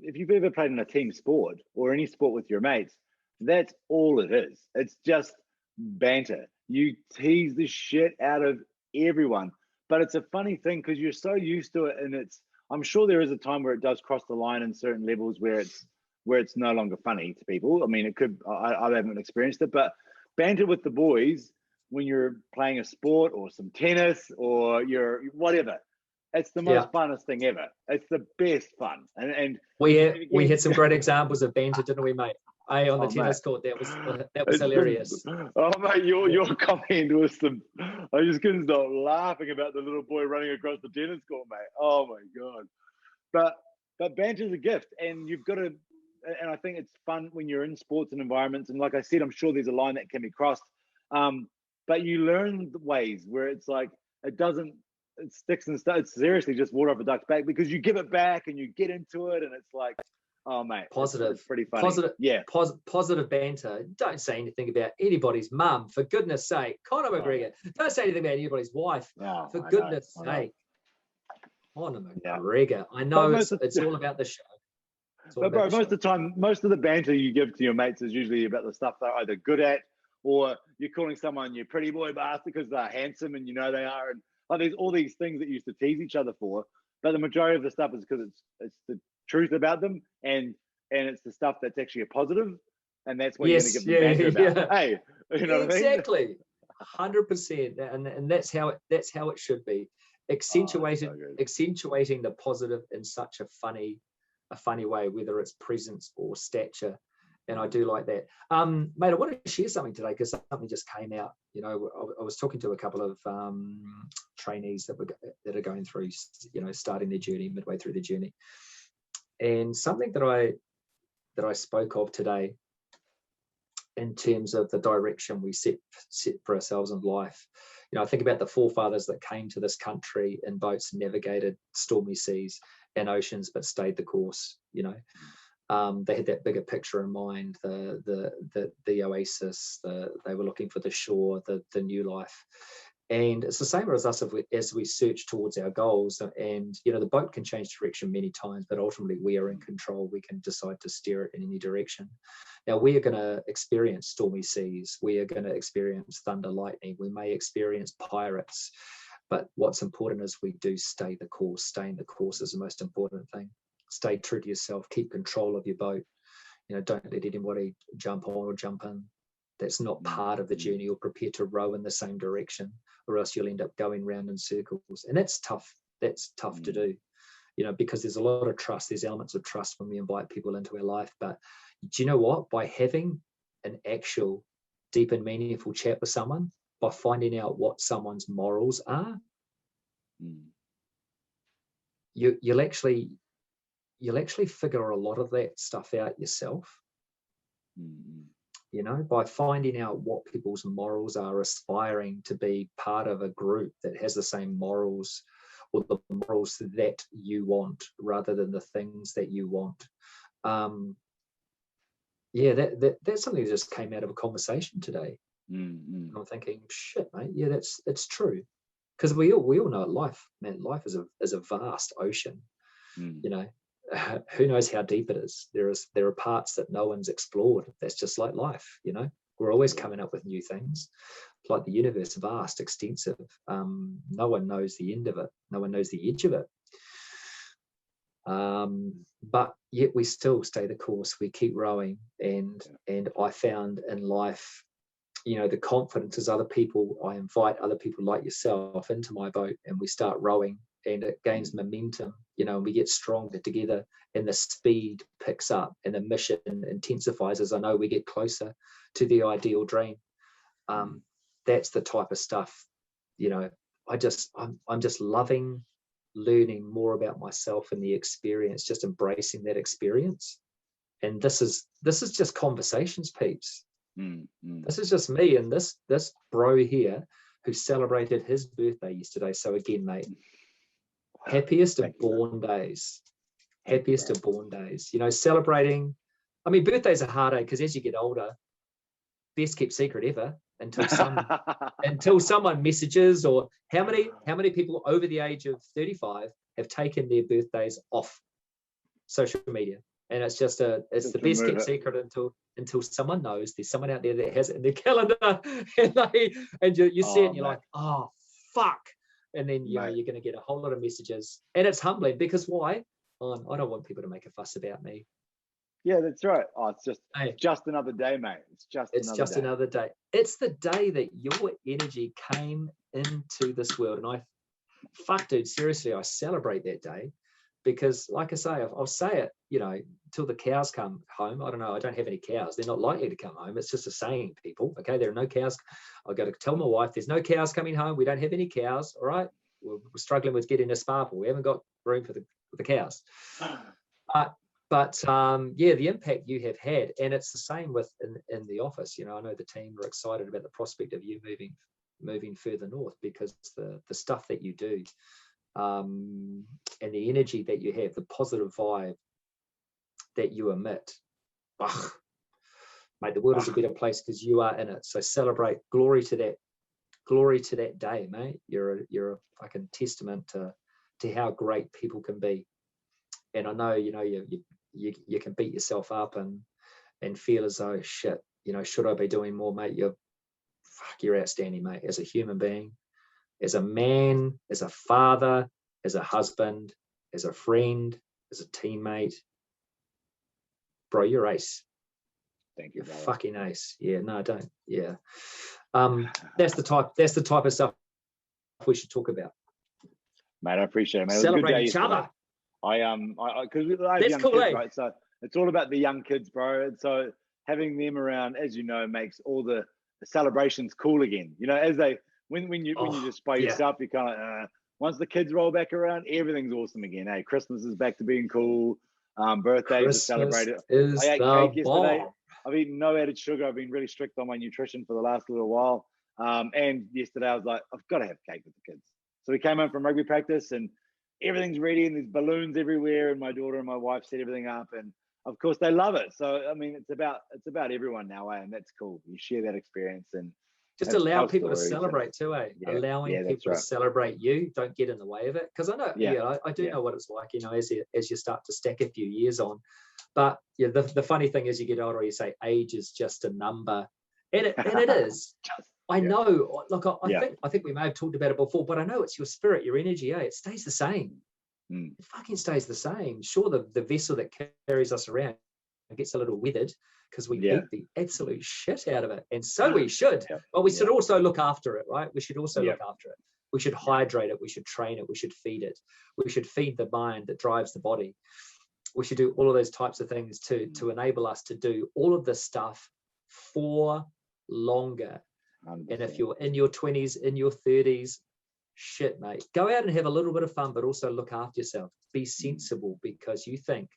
if you've ever played in a team sport or any sport with your mates, that's all it is. It's just banter. You tease the shit out of everyone. But it's a funny thing because you're so used to it, and I'm sure there is a time where it does cross the line in certain levels where it's no longer funny to people. I mean, it could, I haven't experienced it, but banter with the boys when you're playing a sport or some tennis or you're whatever, it's the most funnest thing ever. It's the best fun. And we had some great examples of banter, didn't we, mate? On the tennis court, that was hilarious. Mate, your comment was I just couldn't stop laughing about the little boy running across the tennis court, mate. Oh my god! But banter's a gift, and you've got to. And I think it's fun when you're in sports and environments. And like I said, I'm sure there's a line that can be crossed. But you learn the ways where it's like it sticks and stones. It's seriously just water off a duck's back, because you give it back and you get into it, and it's like. Oh mate, positive. It's pretty funny. Positive banter. Don't say anything about anybody's mum, for goodness sake. Conor McGregor. Don't say anything about anybody's wife, for goodness sake. Conor McGregor. I know it's all about the show. But bro, most of the time, most of the banter you give to your mates is usually about the stuff they're either good at, or you're calling someone your pretty boy bastard because they're handsome and you know they are, and like there's all these things that you used to tease each other for. But the majority of the stuff is because it's the truth about them, and it's the stuff that's actually a positive, and that's what you're going to give them banter about. Hey, you know what I mean? Exactly, 100%, and that's how it should be. Accentuating the positive in such a funny way, whether it's presence or stature. And I do like that. Mate, I want to share something today because something just came out. You know, I was talking to a couple of trainees that are going through, you know, starting their journey, midway through their journey. And something that I spoke of today in terms of the direction we set for ourselves in life. You know, I think about the forefathers that came to this country in boats, navigated stormy seas and oceans, but stayed the course, you know. They had that bigger picture in mind, the oasis, they were looking for the shore, the new life. And it's the same as us as we search towards our goals. And, you know, the boat can change direction many times, but ultimately we are in control. We can decide to steer it in any direction. Now, we are going to experience stormy seas. We are going to experience thunder, lightning. We may experience pirates. But what's important is we do stay the course. Staying the course is the most important thing. Stay true to yourself. Keep control of your boat. You know, don't let anybody jump on or jump in. That's not part of the journey, or prepare to row in the same direction, or else you'll end up going round in circles. And that's tough. That's tough to do, you know, because there's a lot of trust. There's elements of trust when we invite people into our life. But do you know what? By having an actual deep and meaningful chat with someone, by finding out what someone's morals are, you'll actually you'll actually figure a lot of that stuff out yourself. You know, by finding out what people's morals are, aspiring to be part of a group that has the same morals, or the morals that you want rather than the things that you want. Yeah, that's something that just came out of a conversation today. And I'm thinking, shit, mate, yeah, it's true. Because we all know life is a vast ocean. You know, who knows how deep it is? There are parts that no one's explored. That's just like life, you know. We're always coming up with new things. Like the universe, vast, extensive. No one knows the end of it. No one knows the edge of it. But yet we still stay the course. We keep rowing, and I found in life, you know, the confidence is other people. I invite other people like yourself into my boat, and we start rowing, and it gains momentum, you know, and we get stronger together, and the speed picks up, and the mission intensifies as I know we get closer to the ideal dream. That's the type of stuff, you know, I'm just loving learning more about myself and the experience, just embracing that experience. And this is just conversations, peeps. This is just me and this bro here who celebrated his birthday yesterday. So again, mate, happiest of born days. Happiest of born days. You know, celebrating. I mean, birthdays are harder because as you get older, best kept secret ever until someone messages. Or how many people over the age of 35 have taken their birthdays off social media? And it's just the best kept secret until someone knows there's someone out there that has it in their calendar, and you see it and you're like, oh fuck. And then you're going to get a whole lot of messages, and it's humbling because why? I don't want people to make a fuss about me. Yeah, that's right. Oh, it's just another day, mate. It's just another day. It's the day that your energy came into this world, and dude, seriously, I celebrate that day. Because, like I say, I'll say it, you know, till the cows come home. I don't know. I don't have any cows. They're not likely to come home. It's just a saying, people. Okay, there are no cows. I've got to tell my wife, there's no cows coming home. We don't have any cows. All right. We're struggling with getting a spa pool. We haven't got room for the cows. But yeah, the impact you have had, and it's the same with in the office. You know, I know the team are excited about the prospect of you moving further north because the stuff that you do. And the energy that you have, the positive vibe that you emit, mate, the world is a better place because you are in it. So celebrate, glory to that day, mate. You're a fucking testament to how great people can be. And I know, you know, you can beat yourself up and feel as though, shit, you know, should I be doing more, mate? You're outstanding, mate, as a human being. As a man, as a father, as a husband, as a friend, as a teammate, bro, you're ace. Thank you. You're fucking ace. Yeah, no, don't. Yeah, that's the type of stuff we should talk about. Mate, I appreciate it, mate. Celebrate each other. Because we have young kids, right? So it's all about the young kids, bro. And so having them around, as you know, makes all the celebrations cool again. You know, as they. When you just by yourself, you kind of once the kids roll back around, everything's awesome again. Hey, Christmas is back to being cool. Birthdays are celebrated. I ate cake yesterday. I've eaten no added sugar. I've been really strict on my nutrition for the last little while. And yesterday I was like, I've got to have cake with the kids. So we came home from rugby practice and everything's ready and there's balloons everywhere. And my daughter and my wife set everything up, and of course they love it. So I mean, it's about everyone now, and that's cool. You share that experience and. Just allow people to celebrate too, eh? Yeah, allowing people to celebrate you. Don't get in the way of it. Because I know, I do know what it's like, you know, as you start to stack a few years on. But yeah, the funny thing is you get older, you say age is just a number. And it is. I know, look, I think we may have talked about it before, but I know it's your spirit, your energy, eh? It stays the same. It fucking stays the same. Sure, the vessel that carries us around gets a little withered, because we eat the absolute shit out of it. And so we should. But we should also look after it, right? We should also look after it. We should hydrate it. We should train it. We should feed it. We should feed the mind that drives the body. We should do all of those types of things to enable us to do all of this stuff for longer. 100%. And if you're in your 20s, in your 30s, shit, mate, go out and have a little bit of fun, but also look after yourself. Be sensible, because you think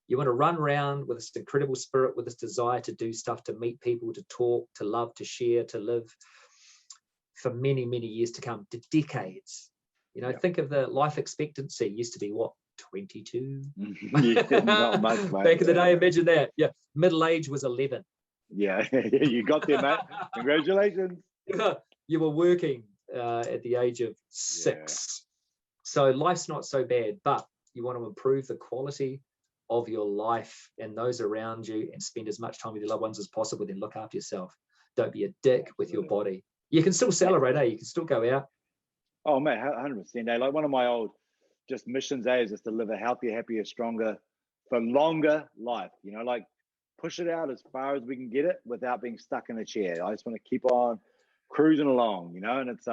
you want to run around with this incredible spirit, with this desire to do stuff, to meet people, to talk, to love, to share, to live for many, many years to come, to decades. You know, think of the life expectancy used to be what, 22? Not much, mate. Back in the day, imagine that. Yeah, middle age was 11. Yeah, you got there, mate. Congratulations. You were working at the age of 6. So life's not so bad, but you want to improve the quality of your life and those around you, and spend as much time with your loved ones as possible. Then look after yourself. Don't be a dick with your body. You can still celebrate, You can still go out. Oh, mate, 100%. Like one of my old just missions, is just to live a healthier, happier, stronger, for longer life. You know, like push it out as far as we can get it without being stuck in a chair. I just want to keep on cruising along, you know, and it's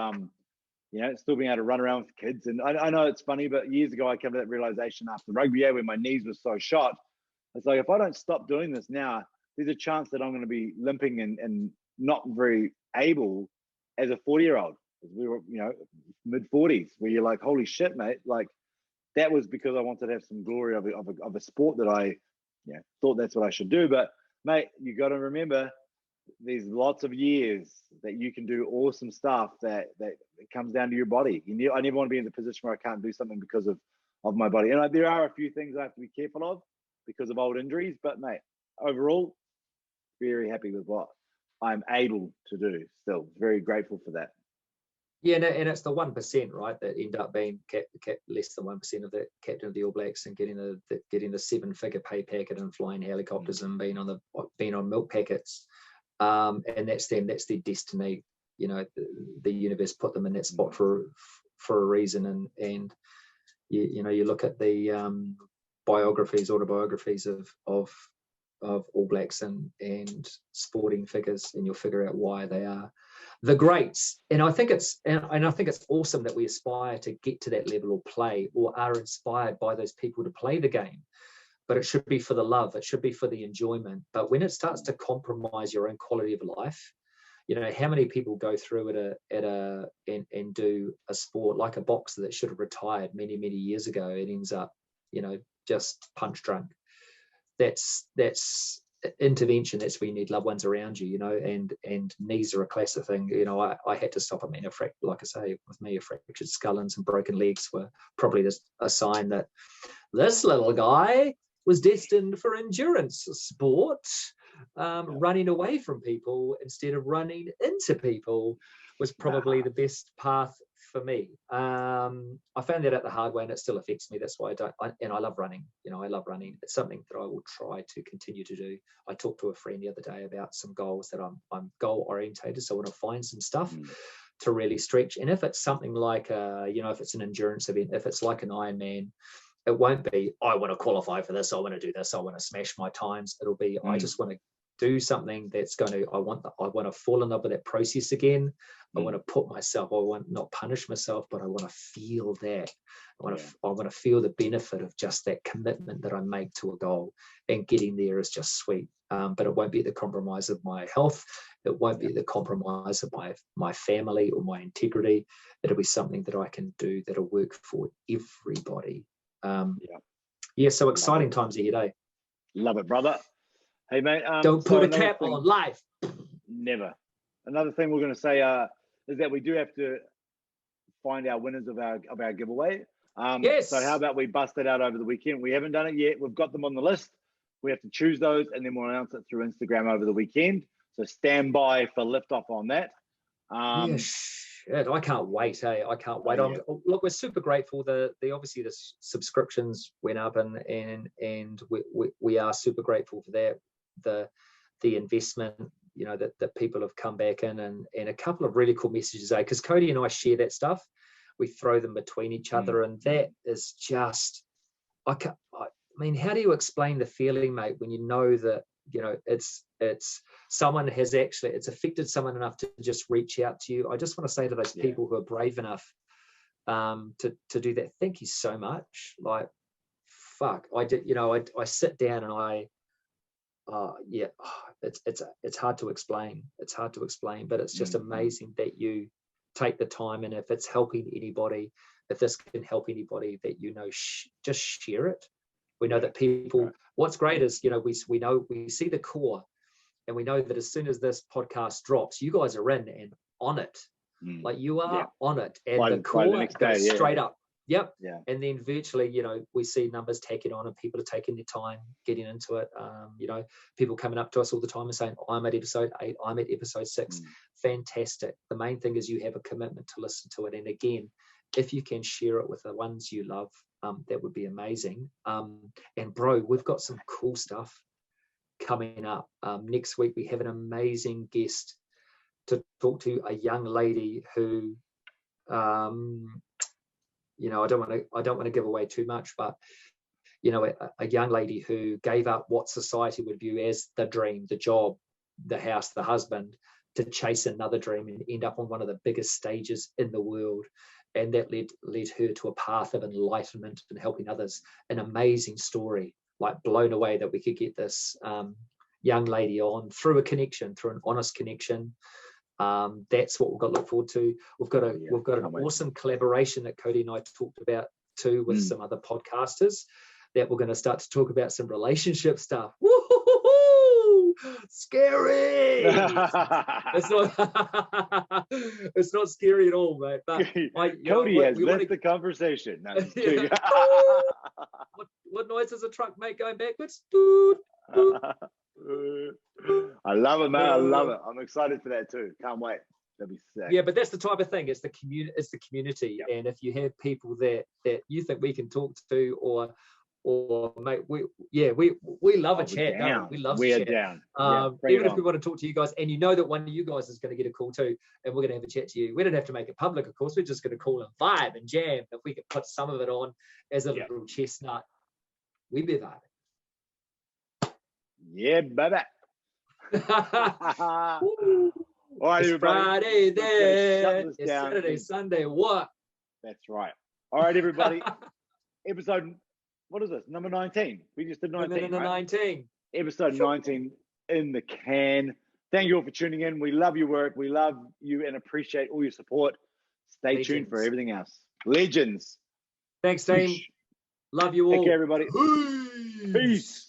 still being able to run around with kids. And I know it's funny, but years ago I came to that realization after rugby, when my knees were so shot. It's like, if I don't stop doing this now, there's a chance that I'm going to be limping and not very able as a 40-year-old. We were, mid 40s, where you're like, holy shit, mate. Like, that was because I wanted to have some glory of a sport that I thought that's what I should do. But mate, you got to remember, there's lots of years that you can do awesome stuff that it comes down to your body. I never want to be in the position where I can't do something because of my body. And there are a few things I have to be careful of because of old injuries. But mate, overall, very happy with what I'm able to do. Still very grateful for that. Yeah, and it's the 1%, right, that end up being less than 1% of the captain of the All Blacks, and getting the 7-figure pay packet and flying helicopters and being on milk packets, and that's them. That's their destiny. You know, the universe put them in that spot for a reason. And you look at the autobiographies of All Blacks and sporting figures, and you'll figure out why they are the greats. And I think it's awesome that we aspire to get to that level, or play, or are inspired by those people to play the game. But it should be for the love. It should be for the enjoyment. But when it starts to compromise your own quality of life, how many people go through and do a sport like a boxer that should have retired many, many years ago, and ends up, just punch drunk. That's intervention. That's where you need loved ones around you, and knees are a classic thing. I had to stop. Like I say, with me, a fractured skull and some broken legs were probably a sign that this little guy was destined for endurance sport. Running away from people instead of running into people was probably the best path for me. I found that out the hard way, and it still affects me. That's why I love running. I love running. It's something that I will try to continue to do. I talked to a friend the other day about some goals that I'm goal orientated, so I want to find some stuff to really stretch. And if it's something like if it's an endurance event, if it's like an Ironman, it won't be, I want to qualify for this, I want to do this, I want to smash my times. It'll be, I just want to do something that's going to, I want to fall in love with that process again. I want to put myself, I want not punish myself, but I want to feel that. I want to feel the benefit of just that commitment that I make to a goal, and getting there is just sweet. But it won't be at the compromise of my health. It won't be at the compromise of my family or my integrity. It'll be something that I can do that'll work for everybody. So exciting times ahead, eh? Love it, brother. Hey, mate. Don't put a cap on life. Never. Another thing we're going to say is that we do have to find our winners of our giveaway. Yes. So how about we bust it out over the weekend? We haven't done it yet. We've got them on the list. We have to choose those, and then we'll announce it through Instagram over the weekend. So stand by for liftoff on that. I can't wait. Hey, I can't wait. Look, we're super grateful. Obviously the subscriptions went up, and we are super grateful for that. The investment, that people have come back in, and a couple of really cool messages. Because Cody and I share that stuff. We throw them between each other, and that is just, how do you explain the feeling, mate, when you know that it's someone has actually, it's affected someone enough to just reach out to you. I just want to say to those people who are brave enough to do that, thank you so much. Like, fuck, I sit down and it's hard to explain. It's hard to explain, but it's just amazing that you take the time, and if it's helping anybody, if this can help anybody that just share it. We know that people, what's great is, we see the core, and we know that as soon as this podcast drops, you guys are in and on it. Like you are on it, and the core goes straight up. Yep. Yeah. And then virtually, we see numbers taking on, and people are taking their time getting into it. People coming up to us all the time and saying, I'm at episode 8, I'm at episode 6. Fantastic. The main thing is you have a commitment to listen to it. And again, if you can share it with the ones you love, that would be amazing. And bro, we've got some cool stuff coming up. Next week, we have an amazing guest to talk to, a young lady who, I don't want to give away too much, but a young lady who gave up what society would view as the dream, the job, the house, the husband, to chase another dream and end up on one of the biggest stages in the world. And that led her to a path of enlightenment and helping others. An amazing story, like blown away that we could get this young lady on through an honest connection. That's what we've got to look forward to. We've got an awesome collaboration that Cody and I talked about too with some other podcasters, that we're going to start to talk about some relationship stuff. Woo-hoo-hoo! Scary. It's not scary at all, mate. But Cody has left the conversation. No, what noise does a truck make going backwards? Doot, doot. I love it, man. I love it. I'm excited for that too. Can't wait. That'll be sick. Yeah, but that's the type of thing. It's the community. Yep. And if you have people that you think we can talk to, or mate, we love a chat. Don't we? We love we're chat. Down. Even if we want to talk to you guys, and that one of you guys is going to get a call too, and we're going to have a chat to you. We don't have to make it public, of course. We're just going to call and vibe and jam. If we could put some of it on as a little chestnut, we'd be vibing. Yeah, baby. All right, it's everybody. Friday there. It's Saturday, Sunday. What? That's right. All right, everybody. Episode, what is this? Number 19. We just did 19. Right? 19. Episode 19 in the can. Thank you all for tuning in. We love your work. We love you and appreciate all your support. Stay tuned for everything else. Legends. Thanks, team. Love you all. Take care, everybody. Peace.